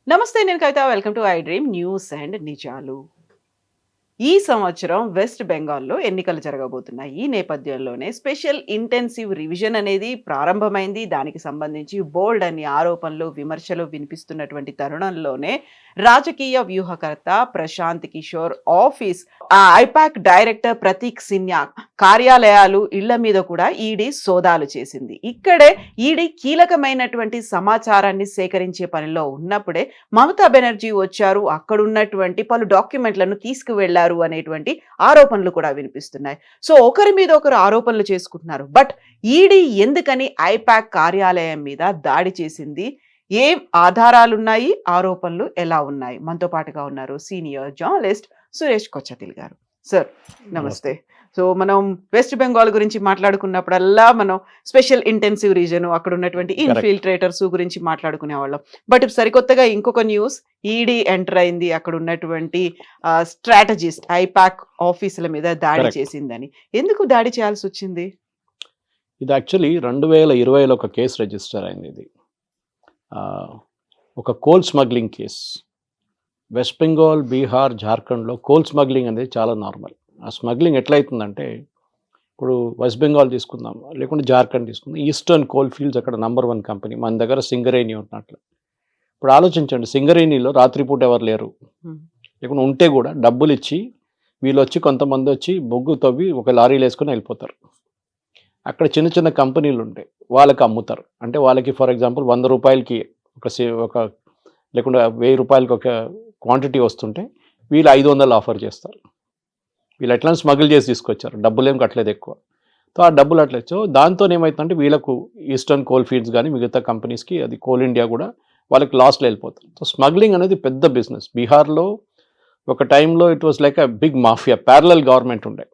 నమస్తే, నేను Kavitha. Welcome to I Dream News and నిజాలు. ఈ సంవత్సరం వెస్ట్ బెంగాల్‌లో ఎన్నికలు జరగబోతున్నాయి. ఈ నేపథ్యంలోనే స్పెషల్ ఇంటెన్సివ్ రివిజన్ అనేది ప్రారంభమైంది. దానికి సంబంధించి బోల్డ్ అన్ని ఆరోపణలు, విమర్శలు వినిపిస్తున్నటువంటి తరుణంలోనే రాజకీయ వ్యూహకర్త Prashant Kishor office, IPAC director Prateek Sinha కార్యాలయాలు, ఇళ్ల మీద కూడా ఈడీ సోదాలు చేసింది. ఇక్కడే ఈడీ కీలకమైనటువంటి సమాచారాన్ని సేకరించే పనిలో ఉన్నప్పుడే మమతా బెనర్జీ వచ్చారు, అక్కడున్నటువంటి పలు డాక్యుమెంట్లను తీసుకువెళ్లారు అనేటువంటి ఆరోపణలు కూడా వినిపిస్తున్నాయి. సో ఒకరి మీద ఒకరు ఆరోపణలు చేసుకుంటున్నారు. బట్ ఈడీ ఎందుకని ఐపాక్ కార్యాలయం మీద దాడి చేసింది? ఏం ఆధారాలున్నాయి? ఆరోపణలు ఎలా ఉన్నాయి? మనతో పాటుగా ఉన్నారు సీనియర్ జర్నలిస్ట్ సురేష్ కొచ్చతిల్ గారు. సార్ నమస్తే. సో మనం వెస్ట్ బెంగాల్ గురించి మాట్లాడుకున్నప్పుడల్లా మనం స్పెషల్ ఇంటెన్సివ్ రీజన్, అక్కడ ఉన్నటువంటి ఇన్ఫిల్ట్రేటర్స్ గురించి మాట్లాడుకునే వాళ్ళం. బట్ సరికొత్తగా ఇంకొక న్యూస్, ఈడీ ఎంటర్ అయింది, అక్కడ ఉన్నటువంటి స్ట్రాటజిస్ట్ ఐపాక్ ఆఫీసుల మీద దాడి చేసిందని. ఎందుకు దాడి చేయాల్సి వచ్చింది? ఇది యాక్చువల్లీ 2020లో ఒక కేసు రిజిస్టర్ అయింది. ఇది ఒక coal smuggling case. West Bengal, Bihar, జార్ఖండ్లో కోల్ స్మగ్లింగ్ అనేది చాలా నార్మల్. ఆ స్మగ్లింగ్ ఎట్లయితుందంటే, ఇప్పుడు వెస్ట్ బెంగాల్ తీసుకుందాం, లేకుంటే జార్ఖండ్ తీసుకుందాం, ఈస్టర్న్ కోల్ ఫీల్డ్స్ అక్కడ నంబర్ 1 కంపెనీ. మన దగ్గర సింగరేణి ఉన్నట్లు. ఇప్పుడు ఆలోచించండి, సింగరేణిలో రాత్రిపూట ఎవరు లేరు, లేకుంటే ఉంటే కూడా డబ్బులు ఇచ్చి వీళ్ళు వచ్చి కొంతమంది వచ్చి బొగ్గు తవ్వి ఒక లారీలు వేసుకొని వెళ్ళిపోతారు. అక్కడ చిన్న చిన్న కంపెనీలు ఉంటాయి, వాళ్ళకి అమ్ముతారు. అంటే వాళ్ళకి ఫర్ ఎగ్జాంపుల్ 100 రూపాయలకి ఒక లేకుంటే 1000 రూపాయలకి ఒక క్వాంటిటీ వస్తుంటే వీళ్ళు 500 ఆఫర్ చేస్తారు. వీళ్ళు ఎట్లా స్మగుల్ చేసి తీసుకొచ్చారు, డబ్బులు ఏం కట్టలేదు ఎక్కువ. సో ఆ డబ్బులు అట్లేదు. దాంతో ఏమవుతుందంటే వీళ్ళకు ఈస్టర్న్ కోల్ ఫీల్డ్స్ కానీ మిగతా కంపెనీస్కి, అది కోల్ ఇండియా కూడా వాళ్ళకి లాస్లో వెళ్ళిపోతారు. సో స్మగ్లింగ్ అనేది పెద్ద బిజినెస్. బీహార్లో ఒక టైంలో it was like a big mafia, parallel government ఉండే.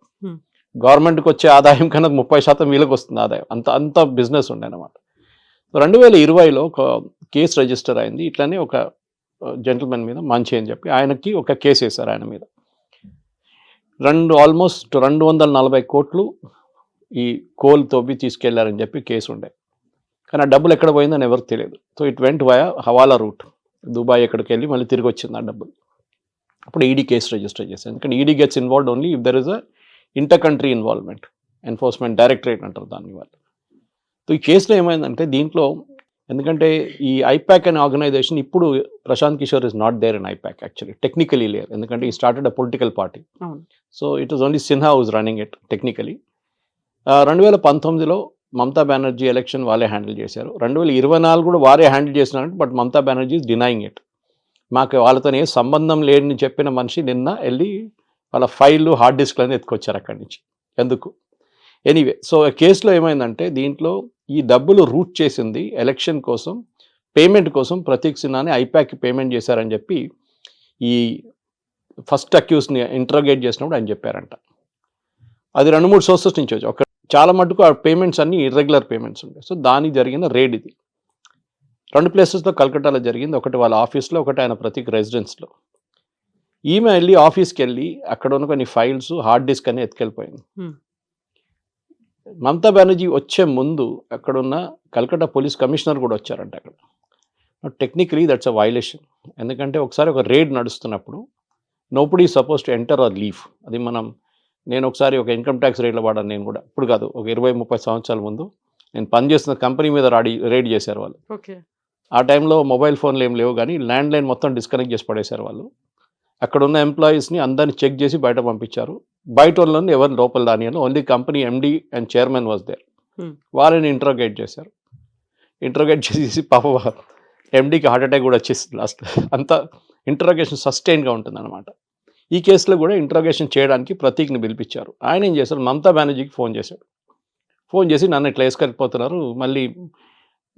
గవర్నమెంట్కి వచ్చే ఆదాయం కన్నా 30% వీళ్ళకి వస్తుంది ఆదాయం. అంత బిజినెస్ ఉండే అనమాట. 2020లో ఒక కేసు రిజిస్టర్ అయింది. ఇట్లానే ఒక జెంటిల్మెన్ మీద, మంచి అని చెప్పి ఆయనకి ఒక కేసు వేశారు. ఆయన మీద ఆల్మోస్ట్ 240 కోట్లు ఈ కోల్ తవ్వి తీసుకెళ్లారని చెప్పి కేసు ఉండే. కానీ ఆ డబ్బులు ఎక్కడ పోయిందని ఎవరికి తెలియదు. So it went via hawala route, Dubai ఎక్కడికి వెళ్ళి మళ్ళీ తిరిగి వచ్చింది ఆ డబ్బులు. అప్పుడు ఈడీ కేసు రిజిస్టర్ చేశారు. ఎందుకంటే ED gets involved only if there is a inter country involvement. Enforcement directorate అంటారు దాన్ని వాళ్ళు. సో ఈ కేసులో ఏమైందంటే, దీంట్లో ఎందుకంటే ఈ ఐపాక్ అనే ఆర్గనైజేషన్ ఇప్పుడు Prashant Kishor is not there in IPAC actually, technically లేరు. ఎందుకంటే he started a political party. So it was only Sinha who's running it technically. 2019లో మమతా బెనర్జీ ఎలక్షన్ వాళ్ళే హ్యాండిల్ చేశారు. 2024 కూడా వారే హ్యాండిల్ చేసినారంటే, but Mamata Banerjee is denying it. మాకు వాళ్ళతో ఏ సంబంధం లేదని చెప్పిన మనిషి నిన్న వెళ్ళి వాళ్ళ ఫైళ్ళు, హార్డ్ డిస్క్లన్నీ ఎత్తుకొచ్చారు అక్కడి నుంచి. ఎందుకు? ఎనీవే, సో కేసులో ఏమైందంటే, దీంట్లో ఈ డబ్బులు రూట్ చేసింది ఎలక్షన్ కోసం, పేమెంట్ కోసం ప్రతీక్ సిన్హాని ఐపాక్కి పేమెంట్ చేశారని చెప్పి ఈ ఫస్ట్ అక్యూస్ని ఇంటరోగేట్ చేసినప్పుడు ఆయన చెప్పారంట. అది 2-3 సోర్సెస్ నుంచి వచ్చి ఒక చాలా మటుకు ఆ పేమెంట్స్ అన్ని ఇర్రెగ్యులర్ పేమెంట్స్ ఉంటాయి. సో దానికి జరిగిన రేడ్ ఇది 2 ప్లేసెస్లో, కలకట్టాలో జరిగింది. ఒకటి వాళ్ళ ఆఫీస్లో, ఒకటి ఆయన ప్రతీక్ రెసిడెన్స్లో. ఈమె వెళ్ళి ఆఫీస్కి వెళ్ళి అక్కడ ఉన్న కొన్ని ఫైల్స్, హార్డ్ డిస్క్ అని ఎత్తుకెళ్ళిపోయింది. మమతా బెనర్జీ వచ్చే ముందు అక్కడున్న కలకట్టా పోలీస్ కమిషనర్ కూడా వచ్చారంట అక్కడ. Technically that's a violation. ఎందుకంటే ఒకసారి ఒక రేడ్ నడుస్తున్నప్పుడు nobody suppose to enter or leave. అది నేను ఒకసారి ఒక ఇన్కమ్ ట్యాక్స్ రేట్లో వాడాను. నేను కూడా ఇప్పుడు కాదు, ఒక 20-30 సంవత్సరాల ముందు నేను పనిచేస్తున్న కంపెనీ మీద రేడ్ చేశారు వాళ్ళు. ఆ టైంలో మొబైల్ ఫోన్లు ఏం లేవు, కానీ ల్యాండ్ లైన్ మొత్తం డిస్కనెక్ట్ చేసి పడేశారు వాళ్ళు. అక్కడ ఉన్న ఎంప్లాయీస్ని అందరిని చెక్ చేసి బయట పంపించారు. బయట వాళ్ళని ఎవరు లోపల దానియాలో, only company MD and chairman was there. వాళ్ళని ఇంట్రోగేట్ చేశారు. ఇంట్రోగేట్ చేసి పాప ఎండీకి హార్ట్ అటాక్ కూడా వచ్చేసింది లాస్ట్. అంత ఇంట్రోగేషన్ సస్టైన్గా ఉంటుంది అనమాట. ఈ కేసులో కూడా ఇంట్రోగేషన్ చేయడానికి ప్రతీక్ని పిలిపించారు. ఆయన ఏం చేశారు, మమతా బెనర్జీకి ఫోన్ చేశాడు. ఫోన్ చేసి నన్ను ఇట్లా వేసుకెళ్ళిపోతున్నారు, మళ్ళీ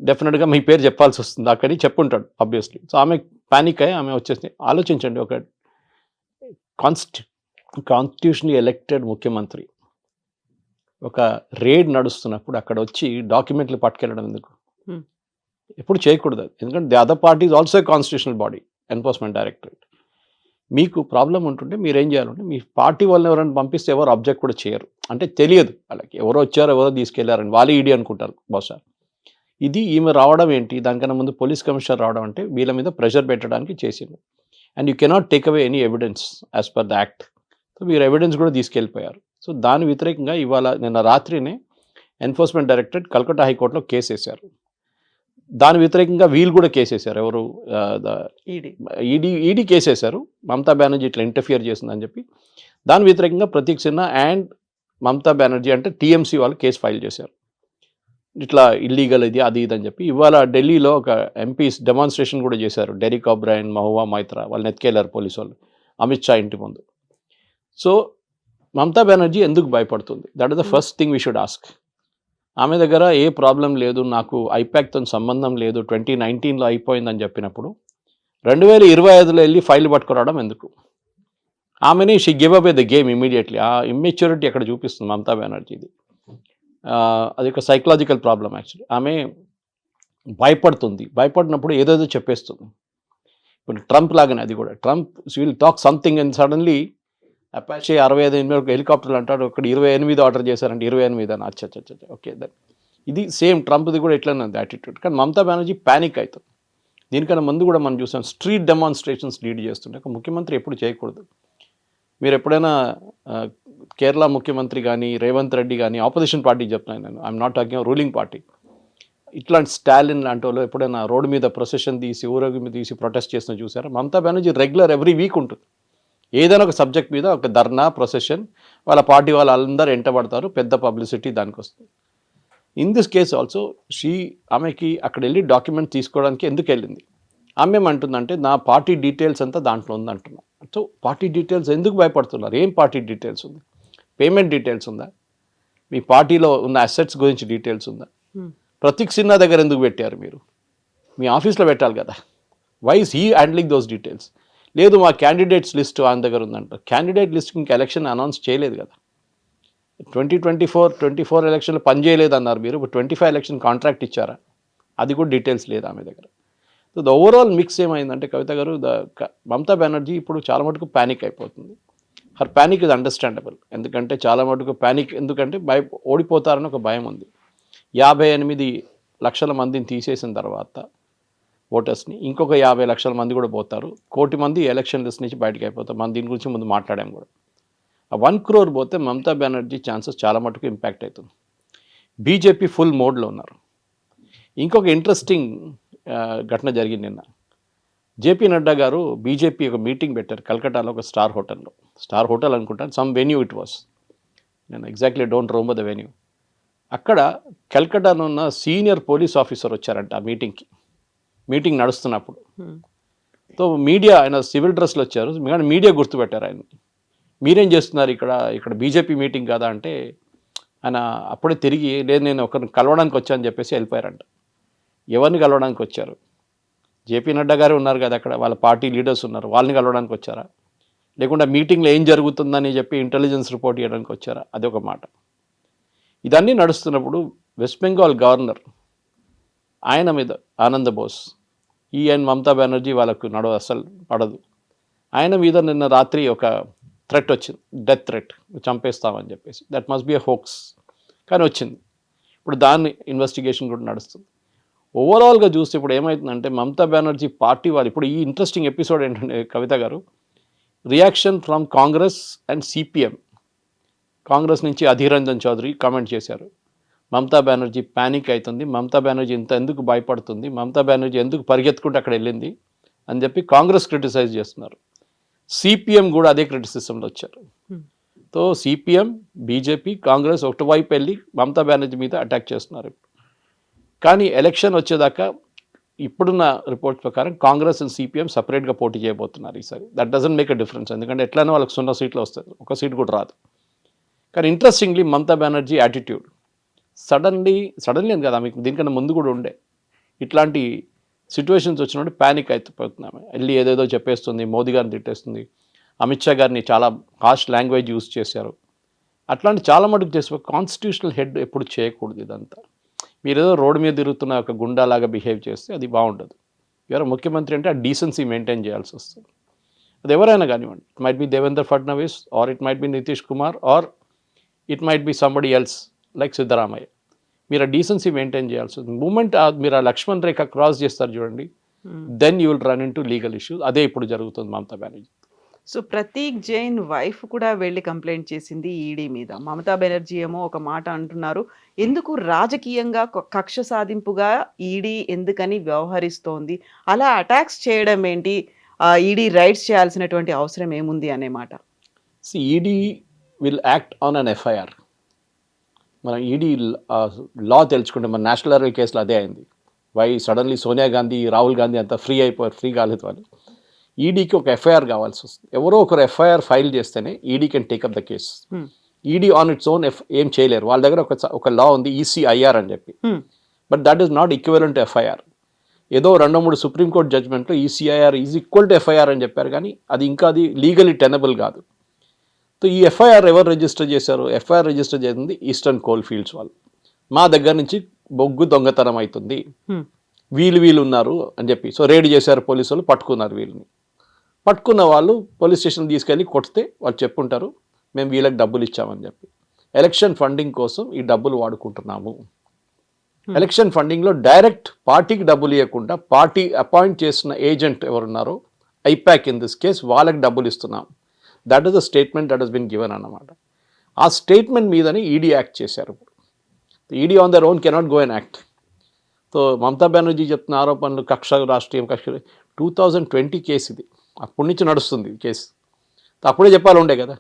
డెఫినెట్గా మీ పేరు చెప్పాల్సి వస్తుంది అక్కడి చెప్పుంటాడు ఆబ్వియస్లీ. సో ఆమె పానిక్ అయ్యి ఆమె వచ్చేసి, ఆలోచించండి, ఒక కాన్స్టిట్యూషనల్లీ ఎలక్టెడ్ ముఖ్యమంత్రి ఒక రేడ్ నడుస్తున్నప్పుడు అక్కడ వచ్చి డాక్యుమెంట్లు పట్టుకెళ్ళడం ఎందుకు? ఎప్పుడు చేయకూడదు. ఎందుకంటే the other party is also constitutional body, enforcement directorate. మీకు ప్రాబ్లం ఉంటుంటే మీరు ఏం చేయాలంటే, మీ పార్టీ వాళ్ళని ఎవరైనా పంపిస్తే ఎవరు అబ్జెక్ట్ కూడా చేయరు. అంటే తెలియదు వాళ్ళకి ఎవరో వచ్చారో ఎవరో తీసుకెళ్లారని, వాళ్ళే ఈడీ అనుకుంటారు బహుశా. ఇది ఈమె రావడం ఏంటి, దానికన్నా ముందు పోలీస్ కమిషనర్ రావడం అంటే వీళ్ళ మీద ప్రెషర్ పెట్టడానికి చేసింది. And you cannot take away any evidence as per the act. So వీరు ఎవిడెన్స్ కూడా తీసుకెళ్ళిపోయారు. సో దాని వ్యతిరేకంగా ఇవాళ నిన్న రాత్రినే ఎన్ఫోర్స్మెంట్ డైరెక్టరేట్ కల్కట్టా హైకోర్టులో కేసు వేశారు. దాని వ్యతిరేకంగా వీళ్ళు కూడా కేసేశారు. ఎవరు ఈడీ కేసేశారు, మమతా బెనర్జీ ఇట్లా ఇంటర్ఫియర్ చేసిందని చెప్పి. దాని వ్యతిరేకంగా ప్రతీక్ సిన్హా అండ్ మమతా బెనర్జీ అంటే టీఎంసీ వాళ్ళు కేసు ఫైల్ చేశారు. ఇట్లా ఇల్లీగల్ ఇది అది ఇది అని చెప్పి. ఇవాళ ఢిల్లీలో ఒక ఎంపీస్ డెమాన్స్ట్రేషన్ కూడా చేశారు. డెరిక్ ఒబ్రైన్, మహువా మైత్రా వాళ్ళని ఎత్తుకెళ్లారు పోలీసు వాళ్ళు అమిత్ షా ఇంటి ముందు. సో మమతా బెనర్జీ ఎందుకు భయపడుతుంది? That is the first thing we should ask. ఆమె దగ్గర ఏ ప్రాబ్లం లేదు, నాకు ఐపాక్తో సంబంధం లేదు, 2019లో అయిపోయిందని చెప్పినప్పుడు 2025లో వెళ్ళి ఫైల్ పట్టుకురావడం ఎందుకు? ఆమెని she give away the game immediately. ఆ ఇమ్మెచ్యూరిటీ అక్కడ చూపిస్తుంది మమతా బెనర్జీది. అది ఒక సైకలాజికల్ ప్రాబ్లం యాక్చువల్లీ. ఆమె భయపడుతుంది, భయపడినప్పుడు ఏదేదో చెప్పేస్తుంది. ఇప్పుడు ట్రంప్ లాగానే అది కూడా. Trump will talk something and suddenly Apache 65 హెలికాప్టర్లు అంటాడు, ఒకటి 28 ఆర్డర్ చేశారంటే 28 అని. అచ్చచ్చ ఓకే దెన్ ఇది సేమ్ ట్రంప్ది కూడా ఇట్లనే ఉంది యాటిట్యూడ్. కానీ మమతా బెనర్జీ ప్యానిక్ అవుతుంది. దీనికన్నా ముందు కూడా మనం చూసాం స్ట్రీట్ డెమాన్స్ట్రేషన్స్ లీడ్ చేస్తుంటే. ఒక ముఖ్యమంత్రి ఎప్పుడు చేయకూడదు. మీరు ఎప్పుడైనా కేరళ ముఖ్యమంత్రి కానీ రేవంత్ రెడ్డి కానీ ఆపోజిషన్ పార్టీకి చెప్తున్నాను నేను, I'm not talking ruling party. ఇట్లాంటి స్టాలిన్ లాంటి వాళ్ళు ఎప్పుడైనా రోడ్డు మీద ప్రొసెషన్ తీసి ఊరేగింపు తీసి ప్రొటెస్ట్ చేసిన చూసారా? Mamata Banerjee regular every week ఉంటుంది. ఏదైనా ఒక సబ్జెక్ట్ మీద ఒక ధర్నా ప్రొసెషన్, వాళ్ళ పార్టీ వాళ్ళందరూ ఎంటబడతారు, పెద్ద పబ్లిసిటీ దానికి వస్తుంది. ఇన్ దిస్ కేస్ ఆల్సో ఆమెకి అక్కడ వెళ్ళి డాక్యుమెంట్ తీసుకోవడానికి ఎందుకు వెళ్ళింది? ఆమె ఏమంటుందంటే నా పార్టీ డీటెయిల్స్ అంతా దాంట్లో ఉందంటున్నా. సో పార్టీ డీటెయిల్స్ ఎందుకు భయపడుతున్నారు? ఏం పార్టీ డీటెయిల్స్ ఉంది? పేమెంట్ డీటెయిల్స్ ఉందా? మీ పార్టీలో ఉన్న అసెట్స్ గురించి డీటెయిల్స్ ఉందా? ప్రతీక్ సిన్హా దగ్గర ఎందుకు పెట్టారు మీరు? మీ ఆఫీస్లో పెట్టాలి కదా. Why is he handling those details? లేదు మా క్యాండిడేట్స్ లిస్ట్ ఆయన దగ్గర ఉందంట. క్యాండిడేట్ లిస్ట్ ఇంకా ఎలక్షన్ అనౌన్స్ చేయలేదు కదా. 2024 ఎలక్షన్లో పని చేయలేదు అన్నారు మీరు. ఇప్పుడు 25 ఎలక్షన్ కాంట్రాక్ట్ ఇచ్చారా? అది కూడా డీటెయిల్స్ లేదు ఆమె దగ్గర. సో ద ఓవరాల్ మిక్స్ ఏమైందంటే కవిత గారు, మమతా బెనర్జీ ఇప్పుడు చాలా మటుకు ప్యానిక్ అయిపోతుంది. Her panic is understandable. ఎందుకంటే చాలా మటుకు ప్యానిక్ ఎందుకంటే ఓడిపోతారని ఒక భయం ఉంది. 58 లక్షల మందిని తీసేసిన తర్వాత ఓటర్స్ని ఇంకొక 50 లక్షల మంది కూడా పోతారు. 1 కోటి మంది ఎలక్షన్ లిస్ట్ నుంచి బయటకు అయిపోతారు. మనం దీని గురించి ముందు మాట్లాడాం కూడా. ఆ 1 crore పోతే మమతా బెనర్జీ ఛాన్సెస్ చాలా మటుకు ఇంపాక్ట్ అవుతుంది. బీజేపీ ఫుల్ మోడ్లో ఉన్నారు. ఇంకొక ఇంట్రెస్టింగ్ ఘటన జరిగింది నిన్న. జేపీ నడ్డా గారు బీజేపీ ఒక మీటింగ్ పెట్టారు కల్కటాలో ఒక స్టార్ హోటల్ అనుకుంటాను, సమ్ వెన్యూ ఇట్ వాస్. నేను exactly don't remember the venue. అక్కడ కల్కటాలో ఉన్న సీనియర్ పోలీస్ ఆఫీసర్ వచ్చారంట ఆ మీటింగ్ నడుస్తున్నప్పుడు. సో మీడియా, ఆయన సివిల్ డ్రెస్లో వచ్చారు, కానీ మీడియా గుర్తుపెట్టారు ఆయన. మీరేం చేస్తున్నారు ఇక్కడ బీజేపీ మీటింగ్ కదా అంటే ఆయన అప్పుడే తిరిగి లేదు నేను ఒకరిని కలవడానికి వచ్చానని చెప్పేసి వెళ్ళిపోయారంట. ఎవరిని కలవడానికి వచ్చారు? జేపీ నడ్డా గారు ఉన్నారు కదా అక్కడ, వాళ్ళ పార్టీ లీడర్స్ ఉన్నారు, వాళ్ళని కలవడానికి వచ్చారా? లేకుండా మీటింగ్లో ఏం జరుగుతుందని చెప్పి ఇంటెలిజెన్స్ రిపోర్ట్ ఇవ్వడానికి వచ్చారా? అదొక మాట. ఇదన్నీ నడుస్తున్నప్పుడు వెస్ట్ బెంగాల్ గవర్నర్ ఆయన మీద ఆనంద బోస్, అండ్ మమతా బెనర్జీ వాళ్ళకు అస్సలు పడదు. ఆయన మీద నిన్న రాత్రి ఒక థ్రెట్ వచ్చింది, డెత్ థ్రెట్, చంపేస్తామని చెప్పేసి. That must be a hoax, కానీ వచ్చింది. ఇప్పుడు దాన్ని ఇన్వెస్టిగేషన్ కూడా నడుస్తుంది. ఓవరాల్గా చూస్తే ఇప్పుడు ఏమవుతుందంటే మమతా బెనర్జీ పార్టీ వాళ్ళు ఇప్పుడు ఈ ఇంట్రెస్టింగ్ ఎపిసోడ్ ఏంటంటే కవిత గారు, reaction from Congress and CPM. Congress నుంచి అధీర్ రంజన్ చౌదరి కామెంట్ చేశారు, మమతా బెనర్జీ ప్యానిక్ అవుతుంది, మమతా బెనర్జీ ఎందుకు భయపడుతుంది, మమతా బెనర్జీ ఎందుకు పరిగెత్తుకుంటూ అక్కడ వెళ్ళింది అని చెప్పి కాంగ్రెస్ క్రిటిసైజ్ చేస్తున్నారు. సిపిఎం కూడా అదే క్రిటిసిజంలో వచ్చారు. సో సిపిఎం, బీజేపీ, కాంగ్రెస్ ఒకటివైపు వెళ్ళి మమతా బెనర్జీ మీద అటాక్ చేస్తున్నారు. కానీ ఎలక్షన్ వచ్చేదాకా ఇప్పుడున్న రిపోర్ట్స్ ప్రకారం కాంగ్రెస్ అండ్ సిపిఎం సపరేట్గా పోటీ చేయబోతున్నారు ఈసారి. That doesn't make a difference, ఎందుకంటే ఎట్లయినా వాళ్ళకి 0 సీట్లు వస్తుంది, ఒక సీట్ కూడా రాదు. కానీ interestingly Mamata Banerjee attitude suddenly అని కదా, మీకు దీనికన్నా ముందు కూడా ఉండే ఇట్లాంటి సిచ్యువేషన్స్ వచ్చినప్పుడు ప్యానిక్ అయిపోతున్నాము. వెళ్ళి ఏదేదో చెప్పేస్తుంది, మోదీ గారిని తిట్టేస్తుంది, అమిత్ షా గారిని చాలా హార్ష్ లాంగ్వేజ్ యూజ్ చేశారు. అట్లాంటి చాలా మటుకు చేసే కాన్స్టిట్యూషనల్ హెడ్ ఎప్పుడు చేయకూడదు. ఇదంతా మీరు ఏదో రోడ్డు మీద తిరుగుతున్న ఒక గుండాలాగా బిహేవ్ చేస్తే అది బాగుండదు. ఎవరో ముఖ్యమంత్రి అంటే ఆ డీసెన్సీ మెయింటైన్ చేయాల్సి వస్తుంది. అది ఎవరైనా కానివ్వండి, it might be Devendra Fadnavis, or it might be Nitish Kumar, or it might be somebody else like Siddaramaiah. మీరు ఆ డీసెన్సీ మెయింటైన్ చేయాల్సి ఉంది. మూమెంట్ మీరు ఆ లక్ష్మణ్ రేఖ క్రాస్ చేస్తారు చూడండి, then you will run into legal issues. అదే ఇప్పుడు జరుగుతుంది మమతా బెనర్జీ. సో ప్రతీక్ జైన్ వైఫ్ కూడా వెళ్ళి కంప్లైంట్ చేసింది ఈడీ మీద. మమతా బెనర్జీ ఏమో ఒక మాట అంటున్నారు, ఎందుకు రాజకీయంగా కక్ష సాధింపుగా ఈడీ ఎందుకని వ్యవహరిస్తోంది, అలా అటాక్స్ చేయడం ఏంటి, ఈడీ రైట్స్ చేయాల్సినటువంటి అవసరం ఏముంది అనే మాట. ED will act on an FIR. మనం ఈడీ లా తెలుసుకుంటే మన నేషనల్ హెరాల్డ్ కేసులో అదే అయింది. వై సడన్లీ సోనియా గాంధీ, రాహుల్ గాంధీ అంతా ఫ్రీ అయిపోయారు, ఫ్రీ కాలేదు వాళ్ళు. ఈడీకి ఒక ఎఫ్ఐఆర్ కావాల్సి వస్తుంది. ఎవరో ఒకరు ఎఫ్ఐఆర్ ఫైల్ చేస్తేనే ED can take up the case. ED on its own ఏం చేయలేరు. వాళ్ళ దగ్గర ఒక లా ఉంది ఈసీఐఆర్ అని చెప్పి, but that is not equivalent to FIR. ఏదో 2-3 సుప్రీంకోర్టు జడ్జ్మెంట్లో ECIR is equal to FIR అని చెప్పారు, కానీ అది లీగలీ టెనబుల్ కాదు. సో ఈ ఎఫ్ఐఆర్ ఎవరు రిజిస్టర్ చేశారు? ఎఫ్ఐఆర్ రిజిస్టర్ చేసింది ఈస్టర్న్ కోల్ ఫీల్డ్స్ వాళ్ళు. మా దగ్గర నుంచి బొగ్గు దొంగతనం అవుతుంది, వీళ్ళు ఉన్నారు అని చెప్పి. సో రేడ్ చేశారు పోలీసు వాళ్ళు, పట్టుకున్నారు వీళ్ళని. పట్టుకున్న వాళ్ళు పోలీస్ స్టేషన్ తీసుకెళ్ళి కొడితే వాళ్ళు చెప్పుంటారు, మేము వీళ్ళకి డబ్బులు ఇచ్చామని చెప్పి. ఎలక్షన్ ఫండింగ్ కోసం ఈ డబ్బులు వాడుకుంటున్నాము. ఎలక్షన్ ఫండింగ్లో డైరెక్ట్ పార్టీకి డబ్బులు ఇవ్వకుండా పార్టీ అపాయింట్ చేసిన ఏజెంట్ ఎవరున్నారో, ఐపాక్ ఇన్ దిస్ కేస్, వాళ్ళకి డబ్బులు ఇస్తున్నాం. That is the statement that has been given అన్నమాట. ఆ స్టేట్మెంట్ మీదనే ఈడీ యాక్ట్ చేశారు. ED on their own cannot go and act. So Mamata Banerjee చెప్తున్న ఆరోపణలు రాష్ట్రీయం కక్ష 2020 కేసు ఇది, అప్పటి నుంచి నడుస్తుంది కేసు. అప్పుడే చెప్పాలి ఉండే కదా.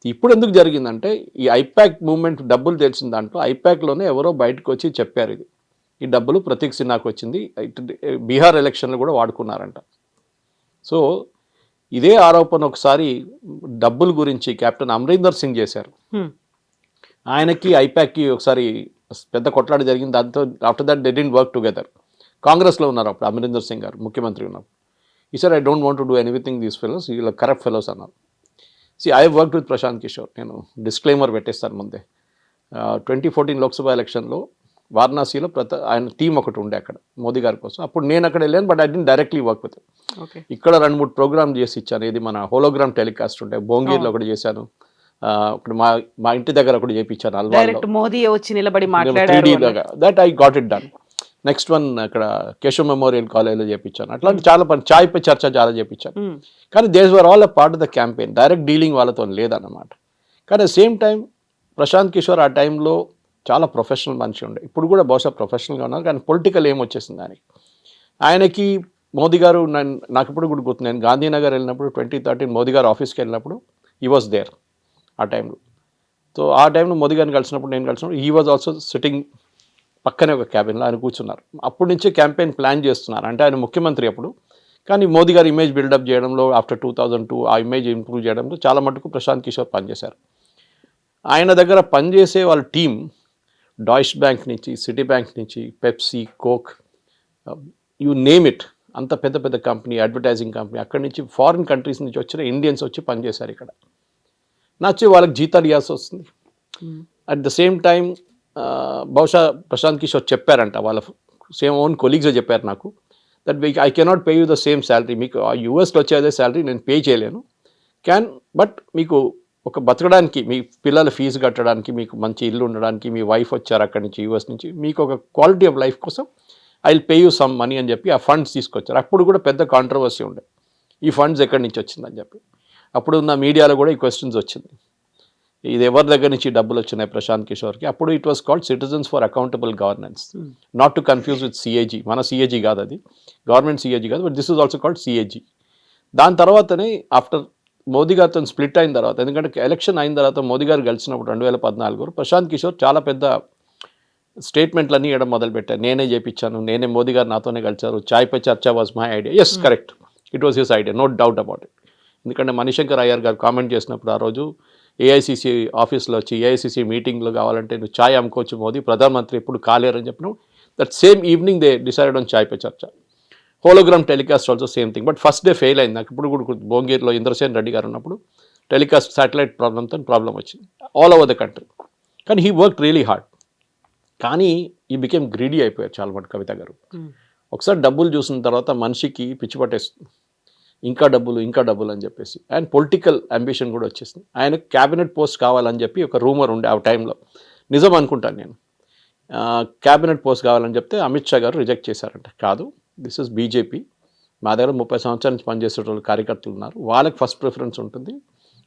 ఇప్పుడు ఎందుకు జరిగిందంటే ఈ ఐపాక్ మూవ్మెంట్ డబ్బులు తెలిసిన దాంట్లో ఐపాక్లోనే ఎవరో బయటకు వచ్చి చెప్పారు, ఈ డబ్బులు ప్రతీక్ సిన్హాకు వచ్చింది, బీహార్ ఎలక్షన్లు కూడా వాడుకున్నారంట. సో ఇదే ఆరోపణ ఒకసారి డబ్బుల గురించి కెప్టెన్ అమరీందర్ సింగ్ చేశారు. ఆయనకి ఐపాక్కి ఒకసారి పెద్ద కొట్లాట జరిగింది. దాంతో after that they didn't work together. కాంగ్రెస్లో ఉన్నారు అప్పుడు అమరీందర్ సింగ్ గారు, ముఖ్యమంత్రి ఉన్నప్పుడు. ఈ sir I don't want to do anything these fellows, వీళ్ళ కరప్ట్ ఫెలోస్ అన్నారు. I worked with Prashant Kishor. నేను డిస్క్లైమర్ పెట్టేస్తాను ముందే. 2014 లోక్సభ ఎలక్షన్లో వారణాసిలో ఆయన టీం ఒకటి ఉండే అక్కడ మోదీ గారి కోసం. అప్పుడు నేను అక్కడ వెళ్ళాను, but I didn't directly work with. ఇక్కడ 2-3 ప్రోగ్రామ్ చేసి ఇచ్చాను. ఇది మన హోలోగ్రామ్ టెలికాస్ట్ ఉంటే భోంగీర్లో ఒకటి చేశాను, ఇప్పుడు మా ఇంటి దగ్గర ఒకటి చేయించాను అల్వాలో, మోదీ వచ్చి నిలబడి మాట్లాడారు. That I got it done. Next one అక్కడ కేశవ్ మెమోరియల్ కాలేజ్లో చేయించాను. అట్లాంటి చాలా పని, చాయ్ పై చర్చ చాలా చేయించాను. కానీ these were all a part of the campaign. Direct dealing వాళ్ళతో లేదన్నమాట. కానీ సేమ్ టైం ప్రశాంత్ కిషోర్ ఆ టైంలో చాలా ప్రొఫెషనల్ మనిషి ఉండే. ఇప్పుడు కూడా బహుశా ప్రొఫెషనల్గా ఉన్నారు, కానీ పొలిటికల్ ఏం వచ్చేసింది ఆయనకి. మోదీ గారు నాకు ఇప్పుడు కూడా గుర్తు, నేను గాంధీనగర్ వెళ్ళినప్పుడు 2013 మోదీ గారు ఆఫీస్కి వెళ్ళినప్పుడు హీ వాజ్ దేర్ ఆ టైంలో. సో ఆ టైంలో మోదీ గారిని కలిసినప్పుడు, నేను కలిసినప్పుడు హీ వాజ్ ఆల్సో సిట్టింగ్ పక్కనే ఒక క్యాబిన్లో ఆయన కూర్చున్నారు. అప్పటి నుంచే క్యాంపెయిన్ ప్లాన్ చేస్తున్నారు. అంటే ఆయన ముఖ్యమంత్రి అప్పుడు, కానీ మోదీ గారు ఇమేజ్ బిల్డప్ చేయడంలో ఆఫ్టర్ 2002 ఆ ఇమేజ్ ఇంప్రూవ్ చేయడంలో చాలా మటుకు ప్రశాంత్ కిషోర్ పనిచేశారు. ఆయన దగ్గర పనిచేసే వాళ్ళ టీం డాయిష్ బ్యాంక్ నుంచి, సిటీ బ్యాంక్ నుంచి, Pepsi, coke, you name it, అంత పెద్ద పెద్ద కంపెనీ, అడ్వర్టైజింగ్ కంపెనీ, అక్కడి నుంచి ఫారిన్ కంట్రీస్ నుంచి వచ్చిన ఇండియన్స్ వచ్చి పనిచేశారు ఇక్కడ. నచ్చి వాళ్ళకి జీతాలు ఇవ్వాల్సి వస్తుంది. అట్ ద సేమ్ టైం బహుశా ప్రశాంత్ కిషోర్ చెప్పారంట, వాళ్ళ సేమ్ ఓన్ కొలీగ్స్ చెప్పారు నాకు, that I cannot pay you the same salary, మీకు యూఎస్లో వచ్చే అదే శాలరీ నేను పే చేయలేను, బట్ మీకు ఒక బతకడానికి, మీ పిల్లల ఫీజు కట్టడానికి, మీకు మంచి ఇల్లు ఉండడానికి, మీ వైఫ్ వచ్చారు అక్కడి నుంచి యూఎస్ నుంచి, మీకు ఒక క్వాలిటీ ఆఫ్ లైఫ్ కోసం I will pay you some money అని చెప్పి ఆ ఫండ్స్ తీసుకొచ్చారు. అప్పుడు కూడా పెద్ద కాంట్రవర్సీ ఉండే, ఈ ఫండ్స్ ఎక్కడి నుంచి వచ్చిందని చెప్పి. అప్పుడు ఉన్న మీడియాలో కూడా ఈ క్వశ్చన్స్ వచ్చింది, ఇది ఎవరి దగ్గర నుంచి డబ్బులు వచ్చినాయి ప్రశాంత్ కిషోర్కి. అప్పుడు it was called citizens for accountable governance, not to confuse with CAG. మన సిఏజీ కాదు అది, గవర్నమెంట్ సిఏజీ కాదు, but this is also called CAG. దాని తర్వాతనే ఆఫ్టర్ మోదీ గారితో స్ప్లిట్ అయిన తర్వాత, ఎందుకంటే ఎలక్షన్ అయిన తర్వాత మోదీ గారు కలిసినప్పుడు 2014 ప్రశాంత్ కిషోర్ చాలా పెద్ద స్టేట్మెంట్లన్నీ ఇవ్వడం మొదలుపెట్టారు. నేనే చేయించాను, నేనే, మోదీ గారు నాతోనే కలిసారు, Chai Pe Charcha was my idea. Yes, correct, it was his idea, no doubt about it. ఎందుకంటే మణిశంకర్ అయ్యర్ గారు కామెంట్ చేసినప్పుడు ఆ రోజు ఏఐసిసి ఆఫీస్లో వచ్చి, ఏఐసిసి మీటింగ్లో కావాలంటే నువ్వు ఛాయ్ అమ్ముకోవచ్చు మోదీ, ప్రధానమంత్రి ఎప్పుడు కాలేరని చెప్పినావు. That same evening they decided on ఛాయ్ పై చర్చ. Hologram telecast also same thing, but first day fail అయింది. నాకు ఇప్పుడు కూడా భోంగీర్లో ఇంద్రసేన్ రెడ్డి గారు ఉన్నప్పుడు టెలికాస్ట్ శాటిలైట్ ప్రాబ్లంతో ప్రాబ్లం వచ్చింది ఆల్ ఓవర్ ద కంట్రీ. కానీ హీ వర్క్ రియలీ హార్డ్. కానీ ఈ బికేమ్ గ్రీడీ అయిపోయారు చాలా మటు కవిత గారు. ఒకసారి డబ్బులు చూసిన తర్వాత మనిషికి పిచ్చి పట్టేస్తుంది, ఇంకా డబ్బులు అని చెప్పేసి. అండ్ పొలిటికల్ అంబిషన్ కూడా వచ్చేసింది. ఆయన క్యాబినెట్ పోస్ట్ కావాలని చెప్పి ఒక రూమర్ ఉండే ఆ టైంలో, నిజం అనుకుంటాను నేను. క్యాబినెట్ పోస్ట్ కావాలని చెప్తే అమిత్ షా గారు రిజెక్ట్ చేశారంట. కాదు, దిస్ ఇస్ బీజేపీ, మా దగ్గర 30 సంవత్సరాల నుంచి పనిచేసే వాళ్ళు కార్యకర్తలు ఉన్నారు, వాళ్ళకి ఫస్ట్ ప్రిఫరెన్స్ ఉంటుంది,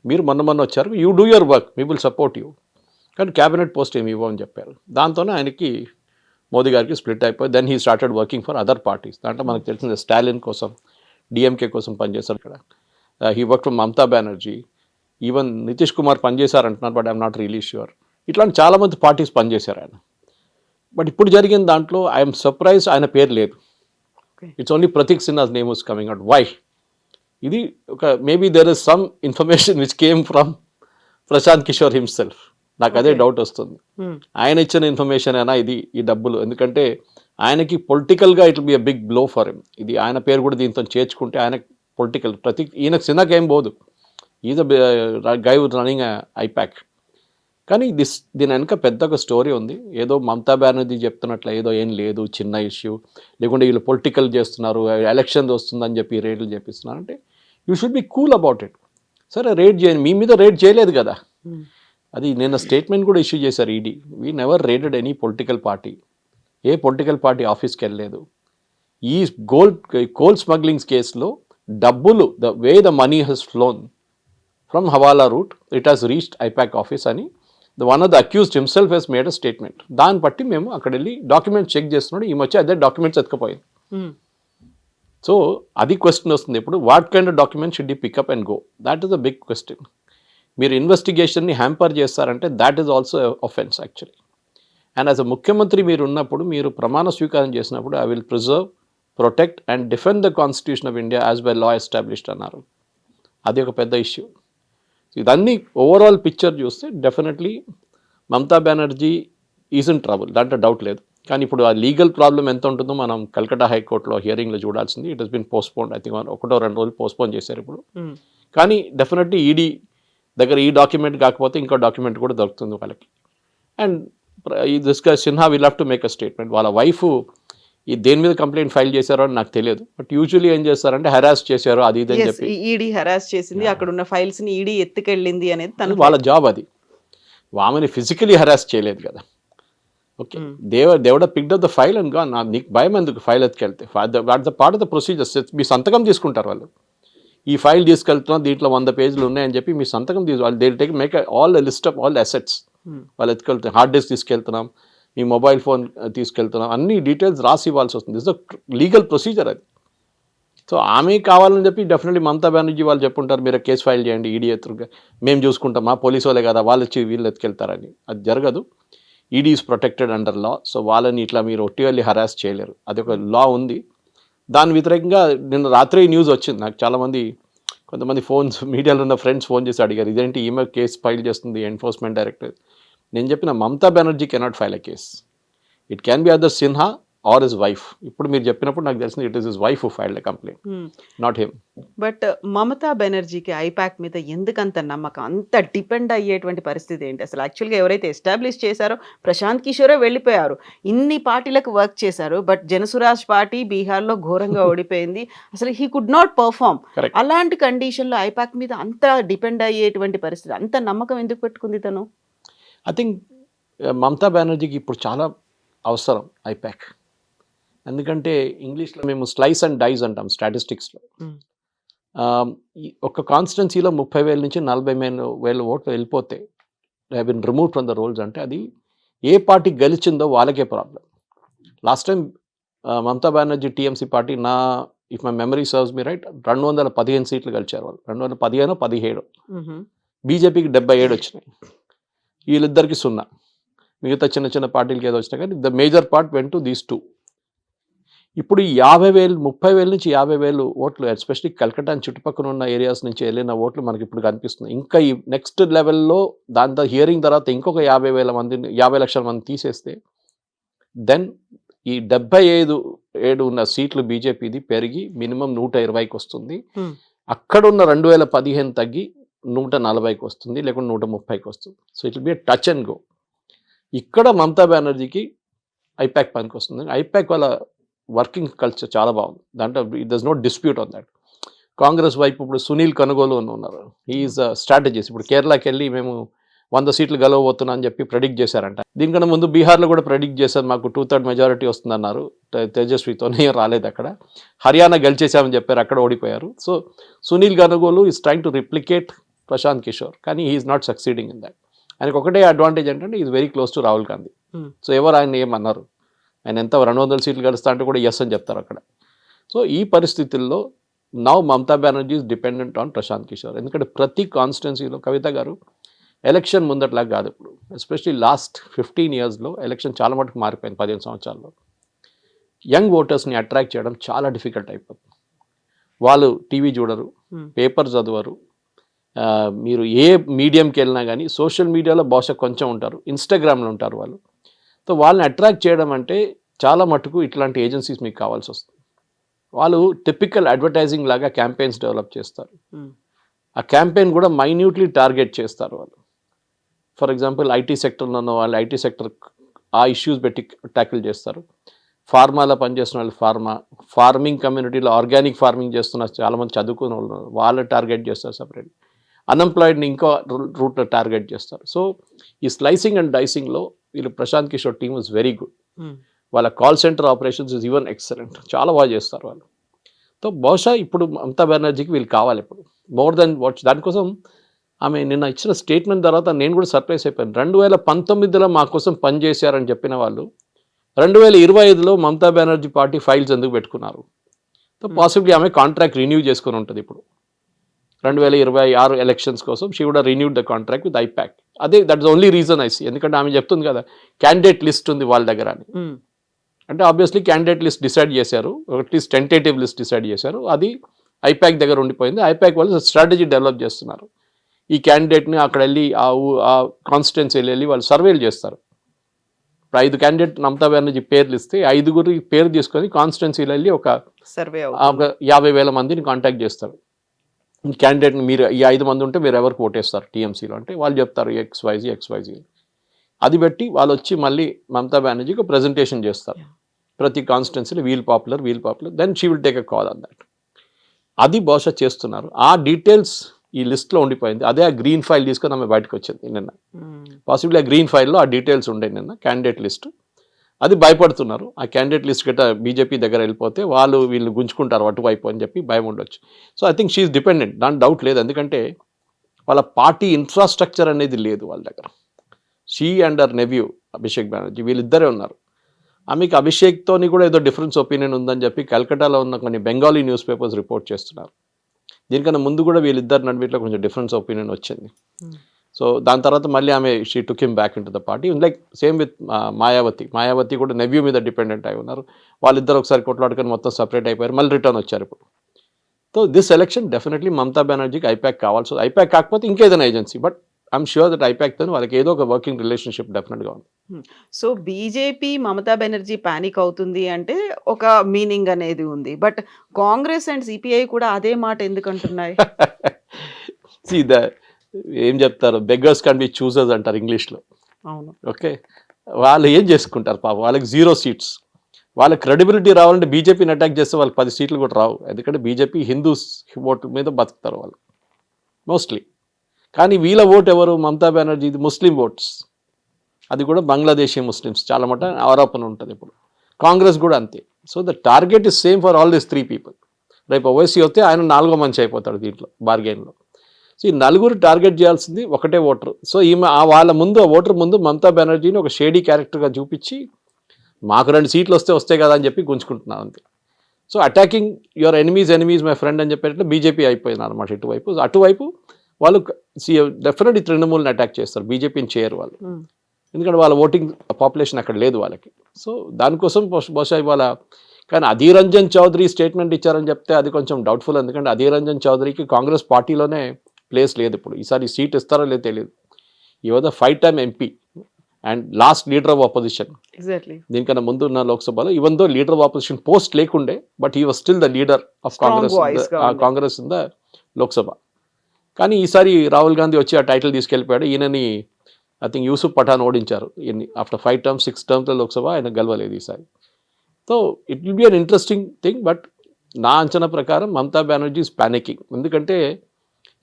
మీరు మొన్న వచ్చారు, you do your work, we will support you, కానీ క్యాబినెట్ పోస్ట్ ఏమి ఇవ్వమని చెప్పారు. దాంతోనే ఆయనకి మోదీ గారికి స్ప్లిట్ అయిపోయి then he started working for other parties. దాంట్లో మనకు తెలిసింది స్టాలిన్ కోసం, డిఎంకే కోసం పనిచేశారు ఇక్కడ. He work from Mamata Banerjee, even Nitish Kumar పనిచేశారంటున్నారు, but I'm not really sure. ఇట్లాంటి చాలామంది పార్టీస్ పనిచేశారు ఆయన. బట్ ఇప్పుడు జరిగిన దాంట్లో ఐఎమ్ సర్ప్రైజ్ ఆయన పేరు లేదు. It's only Prateek Sinha's name was coming out. Why? ఇది ఒక maybe there is some information which came from Prashant Kishor himself. నాకు అదే డౌట్ వస్తుంది. ఆయన ఇచ్చిన ఇన్ఫర్మేషన్ అయినా ఇది ఈ డబ్బులు, ఎందుకంటే ఆయనకి పొలిటికల్గా it be a big blow for him. ఇది ఆయన పేరు కూడా దీంతో చేర్చుకుంటే ఆయన పొలిటికల్ ఈయనకు సిన్హాకి ఏం పోదు, is a guy running IPAC. కానీ దీని వెనక పెద్ద ఒక స్టోరీ ఉంది. ఏదో మమతా బెనర్జీ చెప్తున్నట్లు ఏదో ఏం లేదు, చిన్న ఇష్యూ, లేకుంటే వీళ్ళు పొలిటికల్ చేస్తున్నారు, ఎలక్షన్ వస్తుందని చెప్పి రేట్లు చేపిస్తున్నారు అంటే you should be cool about it. సరే రేట్ చేయండి, మీ మీద రేట్ చేయలేదు కదా. అది నిన్న స్టేట్మెంట్ కూడా ఇష్యూ చేశారు ED. We never raided any political party, ఏ పొలిటికల్ పార్టీ ఆఫీస్కి వెళ్ళలేదు. ఈ కోల్ స్మగ్లింగ్స్ కేసులో డబ్బులు, the way the money he's flown from hawala route, it has reached IPAC office అని one of the accused himself he's made a statement. దాన్ని బట్టి మేము అక్కడ వెళ్ళి డాక్యుమెంట్స్ చెక్ చేస్తున్నాడు, ఈ మధ్య అదే డాక్యుమెంట్స్ ఎత్తుకపోయింది. సో అది క్వశ్చన్ వస్తుంది ఇప్పుడు, what kind of document should you pick up and go? That is the big question. మీరు ఇన్వెస్టిగేషన్ని హ్యాంపర్ చేస్తారంటే that is also offence actually. And as a ముఖ్యమంత్రి మీరు ఉన్నప్పుడు, మీరు ప్రమాణ స్వీకారం చేసినప్పుడు I will preserve, protect and defend the constitution of India as by law established అన్నారు. అది ఒక పెద్ద ఇష్యూ. ఇదన్నీ ఓవరాల్ పిక్చర్ చూస్తే definitely Mamata Banerjee is in trouble, దాంట్లో డౌట్ లేదు. కానీ ఇప్పుడు ఆ లీగల్ ప్రాబ్లం ఎంత ఉంటుందో మనం కల్కటా హైకోర్టులో హియరింగ్లో చూడాల్సింది. It has been postponed, I think 1-2 రోజులు పోస్ట్పోన్ చేశారు ఇప్పుడు. కానీ డెఫినెట్లీ ఈడీ దగ్గర ఈ డాక్యుమెంట్ కాకపోతే ఇంకో డాక్యుమెంట్ కూడా దొరుకుతుంది వాళ్ళకి. అండ్ దిస్ గా Sinha will have to make a statement. వాళ్ళ వైఫ్ ఈ దేని మీద కంప్లైంట్ ఫైల్ చేశారో అని నాకు తెలియదు, బట్ యూజువల్లీ ఏం చేస్తారంటే హెరాస్ చేశారు అది ఇది అని చెప్పి ఈడీ హెరాస్ చేసింది, అక్కడ ఉన్న ఫైల్స్ ని ఈడీ ఎత్తుకెళ్ళింది అనేది తన వాళ్ళ జాబ్. అది ఆమెని ఫిజికలీ హెరాస్ చేయలేదు కదా. ఓకే, దేవుడ picked up the file and గా, నీకు భయం ఎందుకు ఫైల్ ఎత్తుకెళ్తే? What the part of the procedures. మీ సంతకం తీసుకుంటారు వాళ్ళు, ఈ ఫైల్ తీసుకెళ్తున్నాం దీంట్లో 100 పేజీలు ఉన్నాయని చెప్పి మీ సంతకం వాళ్ళు they take make all list of all assets. వాళ్ళు ఎత్తుకెళ్తాం, హార్డ్ డిస్క్ తీసుకెళ్తున్నాం, మీ మొబైల్ ఫోన్ తీసుకెళ్తున్నాం, అన్ని డీటెయిల్స్ రాసి ఇవ్వాల్సి వస్తుంది. దిస్ ద లీగల్ ప్రొసీజర్ అది. సో ఆమె కావాలని చెప్పి డెఫినెట్లీ మమతా బెనర్జీ వాళ్ళు చెప్పుంటారు, మీరు కేసు ఫైల్ చేయండి ఈడీ ఎత్తుగా, మేము చూసుకుంటాం, మా పోలీసు వాళ్ళే కదా వాళ్ళు వచ్చి వీళ్ళు ఎత్తుకెళ్తారని. అది జరగదు. ED is protected under law. So వాళ్ళని ఇట్లా మీరు ఒట్టివల్లి హరాస్ చేయలేరు, అది ఒక లా ఉంది. దాని వ్యతిరేకంగా నిన్న రాత్రి న్యూస్ వచ్చింది నాకు. చాలామంది కొంతమంది ఫోన్స్ మీడియాలో ఉన్న ఫ్రెండ్స్ ఫోన్ చేసి అడిగారు, ఇదేంటి ఈమె కేసు ఫైల్ చేస్తుంది ఎన్ఫోర్స్మెంట్ డైరెక్టర్. నేను చెప్పిన Mamata Banerjee cannot file a case. It can be other Sinha or his wife. ఇప్పుడు మీరు చెప్పినప్పుడు నాకు తెలిసింది it is his wife who filed a complaint, not him. But Mamata బెనర్జీకి ఐపాక్ మీద ఎందుకంత నమ్మకం, అంత డిపెండ్ అయ్యేటువంటి పరిస్థితి ఏంటి అసలు? యాక్చువల్గా ఎవరైతే ఎస్టాబ్లిష్ చేశారో ప్రశాంత్ కిషోరే వెళ్ళిపోయారు, ఇన్ని పార్టీలకు వర్క్ చేశారు, బట్ జనసురాజ్ పార్టీ బీహార్లో ఘోరంగా ఓడిపోయింది, అసలు హీ కుడ్ నాట్ పర్ఫామ్. అలాంటి కండిషన్లో ఐపాక్ మీద అంత డిపెండ్ అయ్యేటువంటి పరిస్థితి, అంత నమ్మకం ఎందుకు పెట్టుకుంది తను? ఐ థింక్ మమతా బెనర్జీకి ఇప్పుడు చాలా అవసరం ఐపాక్. ఎందుకంటే ఇంగ్లీష్లో మేము స్లైస్ అండ్ డైస్ అంటాం స్టాటిస్టిక్స్లో. ఒక కాన్స్టిట్యున్సీలో 30,000 నుంచి 40,000 ఓట్లు వెళ్ళిపోతే have bin remove from the rolls అంటే అది ఏ పార్టీ గెలిచిందో వాళ్ళకే problem. Last time Mamata Banerjee TMC party, if my memory serves me right, 215 సీట్లు గెలిచారు వాళ్ళు. 215-17. బీజేపీకి 77 వచ్చినాయి, వీళ్ళిద్దరికి 0. మిగతా చిన్న చిన్న పార్టీలకి ఏదో వచ్చినా కానీ the major part went to these 2. ఇప్పుడు 30,000 నుంచి 50,000 ఓట్లు ఎస్పెషల్లీ కల్కటా చుట్టుపక్కల ఉన్న ఏరియాస్ నుంచి వెళ్ళిన ఓట్లు మనకి ఇప్పుడు కనిపిస్తుంది. ఇంకా ఈ నెక్స్ట్ లెవెల్లో దాంతో హియరింగ్ తర్వాత ఇంకొక 50 లక్షల మంది తీసేస్తే దెన్ ఈ 75 ఉన్న సీట్లు బీజేపీది పెరిగి మినిమం 120కి వస్తుంది. అక్కడ ఉన్న 2015 తగ్గి 140కి వస్తుంది, లేకుంటే 130కి వస్తుంది. So it will be touch and go. ఇక్కడ మమతా బెనర్జీకి ఐపాక్ పనికి వస్తుంది. ఐపాక్ వాళ్ళ వర్కింగ్ కల్చర్ చాలా బాగుంది, దాంట్లో it does no dispute on that. Congress వైపు ఇప్పుడు సునీల్ కనుగోలు ఉన్నారు, హీఈస్ స్ట్రాటజిస్ట్. ఇప్పుడు కేరళకి వెళ్ళి మేము 100 సీట్లు గెలవబోతున్నా అని చెప్పి ప్రెడిక్ట్ చేశారంట. దీనికన్నా ముందు బీహార్లో కూడా ప్రెడిక్ట్ చేశారు, మాకు 2/3 మెజారిటీ వస్తుందన్నారు. తేజస్వితోనే రాలేదు అక్కడ. హర్యానా గెలిచేసామని చెప్పారు, అక్కడ ఓడిపోయారు. So Sunil Kanugolu is trying to replicate Prashant Kishor, కానీ he's not succeeding in that. ఆయనకు ఒకటే అడ్వాంటేజ్ ఏంటంటే is very close to Rahul Gandhi. So ఎవరు ఆయన ఏమన్నారు, ఆయన ఎంత 200 సీట్లు గెలుస్తా అంటే కూడా ఎస్ అని చెప్తారు అక్కడ. సో ఈ పరిస్థితుల్లో now Mamata Banerjee is dependent on Prashant Kishor. ఎందుకంటే ప్రతి కాన్స్టిట్యున్సీలో కవిత గారు ఎలక్షన్ ముందట్లాగా కాదు ఇప్పుడు, ఎస్పెషలీ లాస్ట్ 15 yearsలో ఎలక్షన్ చాలా మటుకు మారిపోయింది. 15 సంవత్సరాల్లో యంగ్ ఓటర్స్ని అట్రాక్ట్ చేయడం చాలా డిఫికల్ట్ అయిపోతుంది. వాళ్ళు టీవీ చూడరు, పేపర్ చదవరు, మీరు ఏ మీడియంకి వెళ్ళినా కానీ సోషల్ మీడియాలో బహుశా కొంచెం ఉంటారు, ఇన్స్టాగ్రామ్లో ఉంటారు వాళ్ళు. సో వాళ్ళని అట్రాక్ట్ చేయడం అంటే చాలా మటుకు ఇట్లాంటి ఏజెన్సీస్ మీకు కావాల్సి వస్తుంది. వాళ్ళు టిపికల్ అడ్వర్టైజింగ్ లాగా క్యాంపెయిన్స్ డెవలప్ చేస్తారు. ఆ క్యాంపెయిన్ కూడా మైన్యూట్లీ టార్గెట్ చేస్తారు వాళ్ళు. ఫర్ ఎగ్జాంపుల్ ఐటీ సెక్టర్లో ఉన్న వాళ్ళు ఐటీ సెక్టర్ ఆ ఇష్యూస్ పెట్టి ట్యాకిల్ చేస్తారు. ఫార్మాలో పనిచేస్తున్న వాళ్ళు ఫార్మింగ్ కమ్యూనిటీలో ఆర్గానిక్ ఫార్మింగ్ చేస్తున్న చాలామంది చదువుకున్న వాళ్ళు వాళ్ళు టార్గెట్ చేస్తారు సపరేట్. అన్ఎంప్లాయిడ్ని ఇంకో రూట్లో టార్గెట్ చేస్తారు. సో ఈ స్లైసింగ్ అండ్ డైసింగ్లో వీళ్ళు Prashant Kishor team is very good. వాళ్ళ call centre operations is even excellent, చాలా బాగా చేస్తారు వాళ్ళు. సో బహుశా ఇప్పుడు మమతా బెనర్జీకి వీళ్ళు కావాలి ఇప్పుడు మోర్ దెన్ వాట్. దానికోసం ఆమె నిన్న ఇచ్చిన స్టేట్మెంట్ తర్వాత నేను కూడా సర్ప్రైజ్ అయిపోయాను. 2019లో మా కోసం పనిచేశారని చెప్పిన వాళ్ళు 2025లో మమతా బెనర్జీ పార్టీ ఫైల్స్ ఎందుకు పెట్టుకున్నారు? సో పాసిబ్లీ ఆమె కాంట్రాక్ట్ రిన్యూ చేసుకుని ఉంటుంది ఇప్పుడు 2026 ఎలక్షన్స్ కోసం. She would renewed the contract with IPAC. అదే that's only reason I see. ఎందుకంటే ఆమె చెప్తుంది కదా క్యాండిడేట్ లిస్ట్ ఉంది వాళ్ళ దగ్గర అని. అంటే ఆబ్వియస్లీ క్యాండిడేట్ లిస్ట్ డిసైడ్ చేశారు, అట్లీస్ట్ టెంటేటివ్ లిస్ట్ డిసైడ్ చేశారు, అది ఐపాక్ దగ్గర ఉండిపోయింది. ఐపాక్ వాళ్ళు స్ట్రాటజీ డెవలప్ చేస్తున్నారు. ఈ క్యాండిడేట్ని అక్కడ వెళ్ళి ఆ కాన్స్టిట్యున్సీ వెళ్ళి వాళ్ళు సర్వేలు చేస్తారు. ఇప్పుడు 5 క్యాండిడేట్ మమతా బెనర్జీ పేర్లు ఇస్తే 5 పేరు తీసుకొని కాన్స్టిట్యున్సీలో వెళ్ళి ఒక సర్వే 50,000 మందిని కాంటాక్ట్ చేస్తారు. ఈ క్యాండిడేట్ని మీరు ఈ 5 మంది ఉంటే మీరు ఎవరికి ఓటేస్తారు టీఎంసీలో అంటే వాళ్ళు చెప్తారు XYZ. అది బట్టి వాళ్ళు వచ్చి మళ్ళీ మమతా బెనర్జీకి ప్రజెంటేషన్ చేస్తారు ప్రతి కాన్స్టిట్యున్సీలో, we'll popular then she will take a call on that. అది బహుశా చేస్తున్నారు. ఆ డీటెయిల్స్ ఈ లిస్ట్లో ఉండిపోయింది. అదే ఆ గ్రీన్ ఫైల్ తీసుకొని ఆమె బయటకు వచ్చింది నిన్న. పాసిబుల్లీ ఆ గ్రీన్ ఫైల్లో ఆ డీటెయిల్స్ ఉండే నిన్న క్యాండిడేట్ లిస్ట్. అది భయపడుతున్నారు. ఆ క్యాండిడేట్ లిస్ట్ గట్రా బీజేపీ దగ్గర వెళ్ళిపోతే వీళ్ళు గుంజుకుంటారు అటువైపు అని చెప్పి భయం ఉండొచ్చు. So I think she is dependent, దాని డౌట్ లేదు. ఎందుకంటే వాళ్ళ పార్టీ ఇన్ఫ్రాస్ట్రక్చర్ అనేది లేదు వాళ్ళ దగ్గర. She and her nephew Abhishek Banerjee వీళ్ళిద్దరే ఉన్నారు. ఆమెకి అభిషేక్తోని కూడా ఏదో డిఫరెన్స్ ఒపీనియన్ ఉందని చెప్పి కల్కటాలో ఉన్న కొన్ని బెంగాలీ న్యూస్ పేపర్స్ రిపోర్ట్ చేస్తున్నారు. దీనికన్నా ముందు కూడా వీళ్ళిద్దరు నడువిట్లో కొంచెం డిఫరెన్స్ ఒపీనియన్ వచ్చింది. సో దాని తర్వాత మళ్ళీ ఆమె she took him back in to the party. Like same with Mayawati కూడా నెవ్యూ మీద డిపెండెంట్ అయి ఉన్నారు. వాళ్ళిద్దరు ఒకసారి కొట్లాడుకొని మొత్తం సపరేట్ అయిపోయారు, మళ్ళీ రిటర్న్ వచ్చారు ఇప్పుడు. So this election definitely Mamata బెనర్జీకి ఐపాక్ కావాల్సి, ఐపాక్ కాకపోతే ఇంకేదైనా agency, but I'm sure that ఐపాక్తో వాళ్ళకి ఏదో ఒక వర్కింగ్ రిలేషన్షిప్ డెఫినెట్గా ఉంది. So BJP Mamata Banerjee panic అవుతుంది అంటే ఒక మీనింగ్ అనేది ఉంది, బట్ కాంగ్రెస్ అండ్ సిపిఐ కూడా అదే మాట ఎందుకు అంటున్నాయి? ఏం చెప్తారు, బెగ్గర్స్ కెన్ బి చూసర్స్ అంటారు ఇంగ్లీష్లో. అవును, ఓకే, వాళ్ళు ఏం చేసుకుంటారు పాపం, వాళ్ళకి 0 seats. వాళ్ళ క్రెడిబిలిటీ రావాలంటే బీజేపీని అటాక్ చేస్తే వాళ్ళకి 10 seats కూడా రావు. ఎందుకంటే బీజేపీ హిందూస్ ఓటు మీద బతుకుతారు వాళ్ళు మోస్ట్లీ. కానీ వీళ్ళ ఓటు ఎవరు, మమతా బెనర్జీ ముస్లిం ఓట్స్, అది కూడా బంగ్లాదేశీ ముస్లిమ్స్ చాలా మట ఆరోపణ ఉంటుంది ఇప్పుడు. కాంగ్రెస్ కూడా అంతే. So the target is same for all this 3 people. రేపు ఓవైసీ వస్తే ఆయన 4వ మనిషి అయిపోతాడు దీంట్లో బార్గెన్లో. సో ఈ 4 టార్గెట్ చేయాల్సింది ఒకటే ఓటర్. సో ఈమె వాళ్ళ ముందు ఆ ఓటర్ ముందు మమతా బెనర్జీని ఒక షేడీ క్యారెక్టర్గా చూపించి మాకు 2 seats వస్తే కదా అని చెప్పి గుంజుకుంటున్నారు అంతే. So attacking your enemies my friend అని చెప్పేటట్లు బీజేపీ అయిపోయినారు అన్నమాట ఇటువైపు. అటువైపు వాళ్ళు డెఫినెట్లీ తృణమూల్ని అటాక్ చేస్తారు, బీజేపీని చేయరు వాళ్ళు. ఎందుకంటే వాళ్ళ ఓటింగ్ పాపులేషన్ అక్కడ లేదు వాళ్ళకి. సో దానికోసం బహుశా ఇవాళ, కానీ అధీర్ రంజన్ చౌదరి స్టేట్మెంట్ ఇచ్చారని చెప్తే అది కొంచెం డౌట్ఫుల్. ఎందుకంటే అధీర్ రంజన్ చౌదరికి కాంగ్రెస్ పార్టీలోనే ప్లేస్ లేదు ఇప్పుడు. ఈసారి సీట్ ఇస్తారో లేదో తెలియదు. He was a 5-time MP and last leader of opposition. Exactly దీనికన్నా ముందు ఉన్న లోక్సభలో even though leader of opposition post లేకుండే, but he was still the leader of Congress in the Lok Sabha. కానీ ఈసారి రాహుల్ గాంధీ వచ్చి ఆ టైటిల్ తీసుకెళ్ళిపోయాడు. ఈయనని ఐ థింక్ యూసుఫ్ పఠాన్ ఓడించారు. ఆఫ్టర్ 5 terms 6 terms లోక్సభ ఆయన గెలవలేదు ఈసారి. So it will be an interesting thing. But నా అంచనా ప్రకారం మమతా బెనర్జీ ఈజ్ ప్యానికింగ్. ఎందుకంటే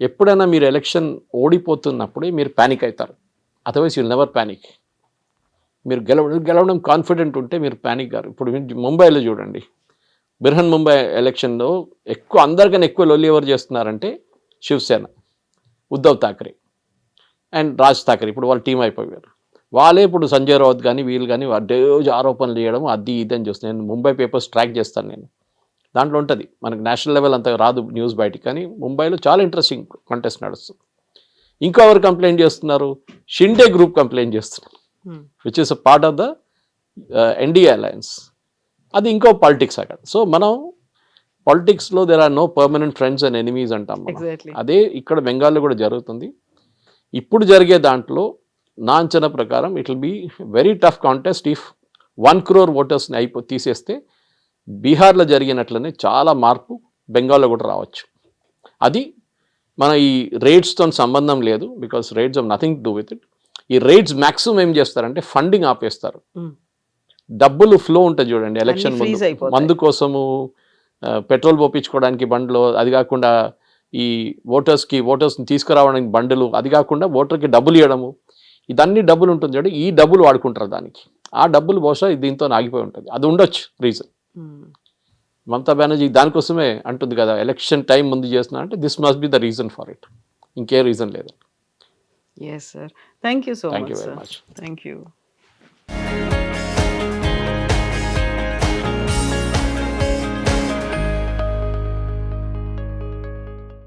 ఎప్పుడైనా మీరు ఎలక్షన్ ఓడిపోతున్నప్పుడే మీరు ప్యానిక్ అవుతారు. Otherwise you'll never panic. మీరు గెలవడం కాన్ఫిడెంట్ ఉంటే మీరు ప్యానిక్ గారు. ఇప్పుడు ముంబైలో చూడండి, బిర్హన్ ముంబై ఎలక్షన్లో అందరికన్నా ఎక్కువ లొల్లి ఎవరు చేస్తున్నారంటే శివసేన, ఉద్ధవ్ థాకరే అండ్ రాజ్ థాకరే. ఇప్పుడు వాళ్ళు టీం అయిపోయారు. వాళ్ళే ఇప్పుడు సంజయ్ రావత్ కానీ వీళ్ళు కానీ రోజు ఆరోపణలు చేయడం అది ఇది అని చూస్తాను. నేను ముంబై పేపర్స్ ట్రాక్ చేస్తాను. నేను దాంట్లో ఉంటుంది, మనకు నేషనల్ లెవెల్ అంత రాదు న్యూస్ బయటికి, కానీ ముంబైలో చాలా ఇంట్రెస్టింగ్ కంటెస్ట్ నడుస్తుంది. ఇంకా ఎవరు కంప్లైంట్ చేస్తున్నారు? షిండే గ్రూప్ కంప్లైంట్ చేస్తున్నారు, which is a part of the NDA alliance. అది ఇంకో పాలిటిక్స్ అక్కడ. సో మనం పాలిటిక్స్లో there are no permanent friends and enemies అంటాం మనం. ఎగ్జాక్ట్లీ. అదే ఇక్కడ బెంగాల్లో కూడా జరుగుతుంది. ఇప్పుడు జరిగే దాంట్లో నా అంచనా ప్రకారం it will be very tough contest. If 1 crore ఓటర్స్ని తీసేస్తే బీహార్లో జరిగినట్లనే చాలా మార్పు బెంగాల్లో కూడా రావచ్చు. అది మన ఈ రేట్స్తో సంబంధం లేదు, because rates of nothing to do with it. ఈ రేట్స్ మ్యాక్సిమం ఏం చేస్తారంటే ఫండింగ్ ఆపేస్తారు. డబ్బులు ఫ్లో ఉంటుంది చూడండి, ఎలక్షన్ freeze అయిపోతాయి. మందు కోసము, పెట్రోల్ పోపించుకోవడానికి బండ్లు, అది కాకుండా ఈ ఓటర్స్ని తీసుకురావడానికి బండ్లు, అది కాకుండా ఓటర్కి డబ్బులు ఇవ్వడము, ఇదన్నీ డబ్బులు ఉంటుంది చూడండి. ఈ డబ్బులు వాడుకుంటారు దానికి. ఆ డబ్బులు బహుశా దీంతో ఆగిపోయి ఉంటుంది. అది ఉండొచ్చు రీజన్. మమతా బెనర్జీ దానికోసమే అంటుంది కదా, ఎలక్షన్ టైం ముందు చేస్తున్నా అంటే this must be the reason for it. ఇంకే రీజన్ లేదు. Yes sir, thank you so thank much you very sir. Much. Thank you.